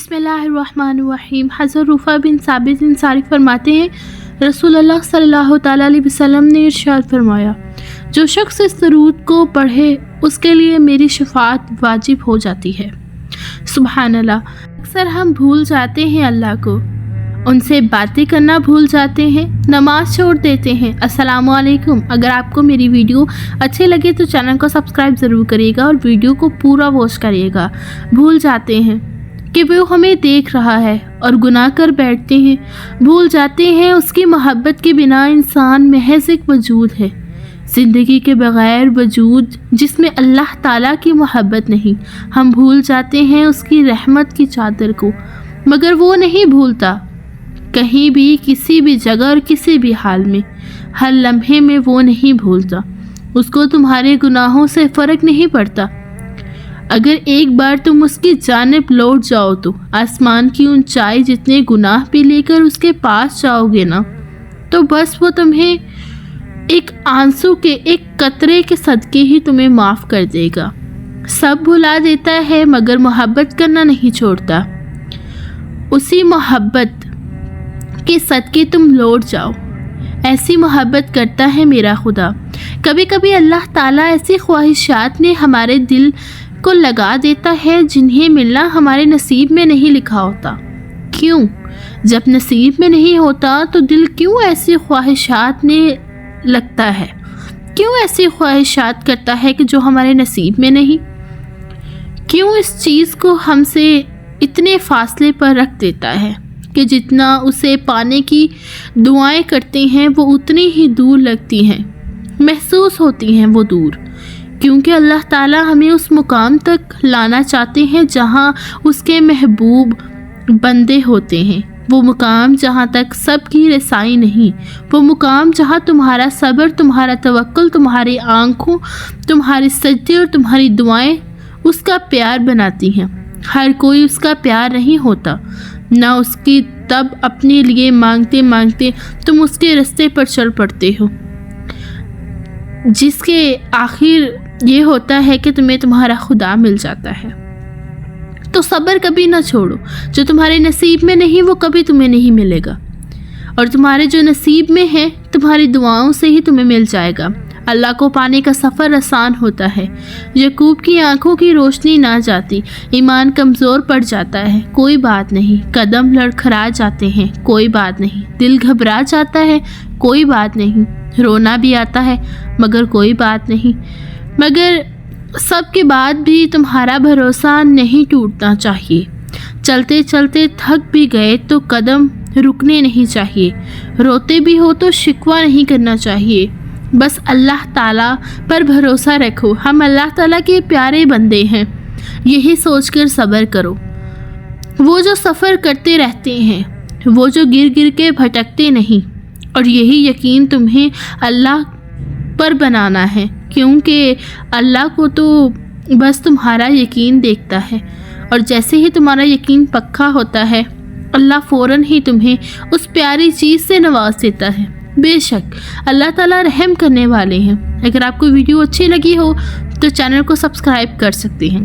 बिस्मिल्लाहिर्रहमानिर्रहीम। हज़रत रुफ़ा बिन साबित अंसारी फरमाते हैं, रसूल अल्लाह सल्लल्लाहु तआला अलैहि वसल्लम ने इरशाद फरमाया, जो शख्स इस दरूद को पढ़े उसके लिए मेरी शफाअत वाजिब हो जाती है। सुभान अल्लाह। अक्सर हम भूल जाते हैं अल्लाह को, उनसे बातें करना भूल जाते हैं, नमाज छोड़ देते हैं। अस्सलामु अलैकुम। अगर आपको मेरी वीडियो अच्छे लगे तो चैनल को सब्सक्राइब ज़रूर करिएगा और वीडियो को पूरा वॉच करिएगा। भूल जाते हैं कि वो हमें देख रहा है और गुनाह कर बैठते हैं। भूल जाते हैं उसकी मोहब्बत के बिना इंसान महज एक वजूद है, ज़िंदगी के बग़ैर वजूद जिसमें अल्लाह ताला की मोहब्बत नहीं। हम भूल जाते हैं उसकी रहमत की चादर को, मगर वो नहीं भूलता। कहीं भी, किसी भी जगह और किसी भी हाल में, हर लम्हे में वो नहीं भूलता। उसको तुम्हारे गुनाहों से फ़र्क नहीं पड़ता। अगर एक बार तुम उसकी जानिब लौट जाओ तो आसमान की ऊंचाई जितने गुनाह भी लेकर उसके पास जाओगे ना, तो बस वो तुम्हें एक आंसू के एक कतरे के सदके ही तुम्हें माफ़ कर देगा। सब भुला देता है मगर मोहब्बत करना नहीं छोड़ता। उसी मोहब्बत के सदके तुम लौट जाओ, ऐसी मोहब्बत करता है मेरा खुदा। कभी कभी अल्लाह ताला ऐसी ख्वाहिशात में हमारे दिल को लगा देता है जिन्हें मिलना हमारे नसीब में नहीं लिखा होता। क्यों? जब नसीब में नहीं होता तो दिल क्यों ऐसी ख्वाहिशात में लगता है? क्यों ऐसी ख्वाहिशात करता है कि जो हमारे नसीब में नहीं? क्यों इस चीज़ को हमसे इतने फासले पर रख देता है कि जितना उसे पाने की दुआएं करते हैं वो उतनी ही दूर लगती हैं, महसूस होती हैं वो दूर। क्योंकि अल्लाह ताला हमें उस मुकाम तक लाना चाहते हैं जहां उसके महबूब बंदे होते हैं। वो मुकाम जहां तक सबकी रसाई नहीं, वो मुकाम जहां तुम्हारा सब्र, तुम्हारा तवक्कुल, तुम्हारी आँखों, तुम्हारी सजदे और तुम्हारी दुआएं उसका प्यार बनाती हैं। हर कोई उसका प्यार नहीं होता ना उसकी, तब अपने लिए मांगते मांगते तुम उसके रास्ते पर चल पड़ते हो, जिसके आखिर ये होता है कि तुम्हें तुम्हारा खुदा मिल जाता है। तो सब्र कभी ना छोड़ो। जो तुम्हारे नसीब में नहीं वो कभी तुम्हें नहीं मिलेगा, और तुम्हारे जो नसीब में है तुम्हारी दुआओं से ही तुम्हें मिल जाएगा। अल्लाह को पाने का सफ़र आसान होता है। यकूब की आंखों की रोशनी ना जाती, ईमान कमज़ोर पड़ जाता है, कोई बात नहीं। कदम लड़खड़ा जाते हैं, कोई बात नहीं। दिल घबरा जाता है, कोई बात नहीं। रोना भी आता है, मगर कोई बात नहीं। मगर सब के बाद भी तुम्हारा भरोसा नहीं टूटना चाहिए। चलते चलते थक भी गए तो कदम रुकने नहीं चाहिए। रोते भी हो तो शिकवा नहीं करना चाहिए। बस अल्लाह ताला पर भरोसा रखो। हम अल्लाह ताला के प्यारे बंदे हैं, यही सोचकर सब्र करो। वो जो सफ़र करते रहते हैं, वो जो गिर गिर के भटकते नहीं, और यही यकीन तुम्हें अल्लाह पर बनाना है, क्योंकि अल्लाह को तो बस तुम्हारा यकीन देखता है। और जैसे ही तुम्हारा यकीन पक्का होता है, अल्लाह फ़ौरन ही तुम्हें उस प्यारी चीज़ से नवाज देता है। बेशक अल्लाह ताला रहम करने वाले हैं। अगर आपको वीडियो अच्छी लगी हो तो चैनल को सब्सक्राइब कर सकते हैं।